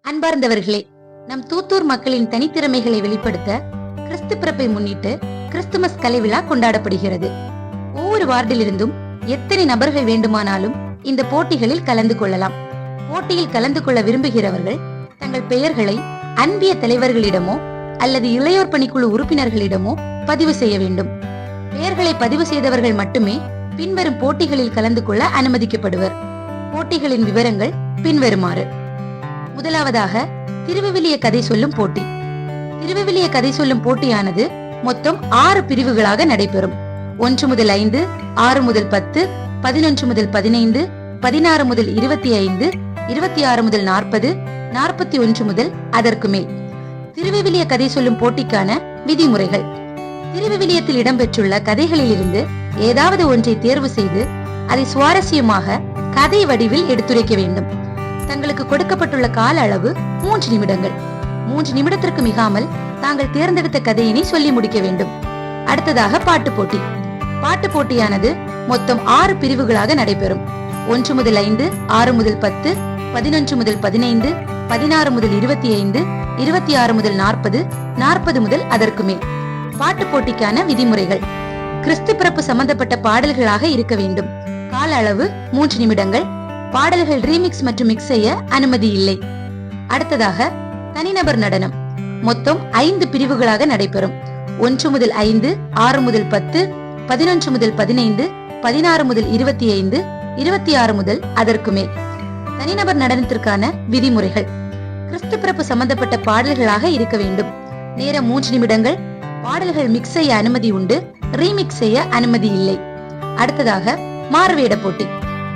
அன்பார்ந்தவர்களே, நம் தூத்தூர் மக்களின் தனித்திறமைகளை வெளிப்படுத்த கிறிஸ்து பிறப்பை முன்னிட்டு கிறிஸ்துமஸ் கலை விழா கொண்டாடப்படுகிறது. ஒவ்வொரு வார்டிலிருந்தும் எத்தனை நபர்கள் வேண்டுமானாலும் இந்த போட்டிகளில் கலந்து கொள்ளலாம். போட்டியில் கலந்து கொள்ள விரும்புகிறவர்கள் தங்கள் பெயர்களை அன்பிய தலைவர்களிடமோ அல்லது இளையோர் பணிக்குழு உறுப்பினர்களிடமோ பதிவு செய்ய வேண்டும். பெயர்களை பதிவு செய்தவர்கள் மட்டுமே பின்வரும் போட்டிகளில் கலந்து கொள்ள அனுமதிக்கப்படுவர். போட்டிகளின் விவரங்கள் பின்வருமாறு. முதலாவதாக திருவிவிலிய கதை சொல்லும் போட்டி. திருவிவிலிய கதை சொல்லும் போட்டியானது மொத்தம் 6 பிரிவுகளாக நடைபெறும். 1 முதல் 5, 6 முதல் 10, 11 முதல் 15, 16 முதல் 25, 26 முதல் 40, 41 முதல் அதற்கு மேல். திருவிவிலிய கதை சொல்லும் போட்டிக்கான விதிமுறைகள். திருவிவிலியத்தில் இடம்பெற்றுள்ள கதைகளில் இருந்து ஏதாவது ஒன்றை தேர்வு செய்து அதை சுவாரஸ்யமாக கதை வடிவில் எடுத்துரைக்க வேண்டும். தங்களுக்கு கொடுக்கப்பட்டுள்ள கால அளவு 3 நிமிடங்கள். 3 நிமிடத்திற்கு மிகாமல் தாங்கள் தேர்ந்தெடுத்த கதையினை சொல்லி முடிக்க வேண்டும். அடுத்ததாக பாட்டு போட்டி. பாட்டு போட்டியானது மொத்தம் 6 பிரிவுகளாக நடைபெறும். 1 முதல் 5, 6 முதல் 10, 11 முதல் 15, 16 முதல் 25, 26 முதல் 40, 40 முதல் அதற்கு மேல். பாட்டு போட்டிக்கான விதிமுறைகள். கிறிஸ்து பிறப்பு சம்பந்தப்பட்ட பாடல்களாக இருக்க வேண்டும். கால அளவு 3 நிமிடங்கள். பாடல்கள் ரீமிக்ஸ் மற்றும் மிக்ஸ் செய்ய அனுமதி இல்லை. அடுத்ததாக தனிநபர் நடனம். மொத்தம் 5 பிரிவுகளாக நடைபெறும். 1 முதல் 5, 6 முதல் 10, 11 முதல் 15, 16 முதல் 25, 26 முதல் அதற்கு மேல். தனிநபர் நடனத்திற்கான விதிமுறைகள். கிறிஸ்து பிறப்பு சம்பந்தப்பட்ட பாடல்களாக இருக்க வேண்டும். நேரம் 3 நிமிடங்கள். பாடல்கள் மிக்ஸ் செய்ய அனுமதி உண்டு, ரீமிக்ஸ் செய்ய அனுமதி இல்லை. அடுத்ததாக மாறுவேட போட்டி.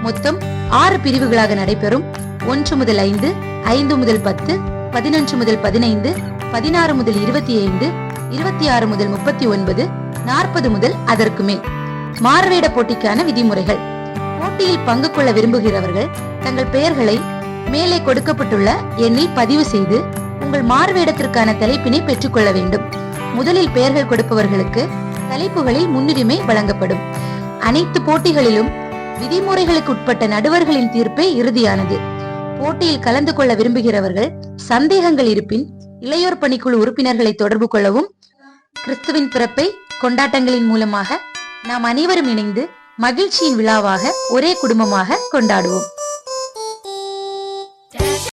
மொத்தம் 6 பிரிவுகளாக நடைபெறும். 1 முதல் 5, 5 முதல் 10, 11 முதல் 15, 16 முதல் 25, 26 முதல் 39, 40 முதல் அதற்கு மேல். மாறுவேட போட்டிக்கான விதிமுறைகள். போட்டியில் பங்கு கொள்ள விரும்புகிறவர்கள் தங்கள் பெயர்களை மேலே கொடுக்கப்பட்டுள்ள எண்ணில் பதிவு செய்து உங்கள் மாறுவேடத்திற்கான தலைப்பினை பெற்றுக் கொள்ள வேண்டும். முதலில் பெயர்கள் கொடுப்பவர்களுக்கு தலைப்புகளில் முன்னுரிமை வழங்கப்படும். அனைத்து போட்டிகளிலும் விதிமுறைகளுக்கு உட்பட்ட நடுவர்களின் தீர்ப்பே இறுதியானது. போட்டியில் கலந்து கொள்ள விரும்புகிறவர்கள் சந்தேகங்கள் இருப்பின் இளையோர் பணிக்குழு உறுப்பினர்களை தொடர்பு கொள்ளவும். கிறிஸ்துவின் பிறப்பை கொண்டாட்டங்களின் மூலமாக நாம் அனைவரும் இணைந்து மகிழ்ச்சியின் விழாவாக ஒரே குடும்பமாக கொண்டாடுவோம்.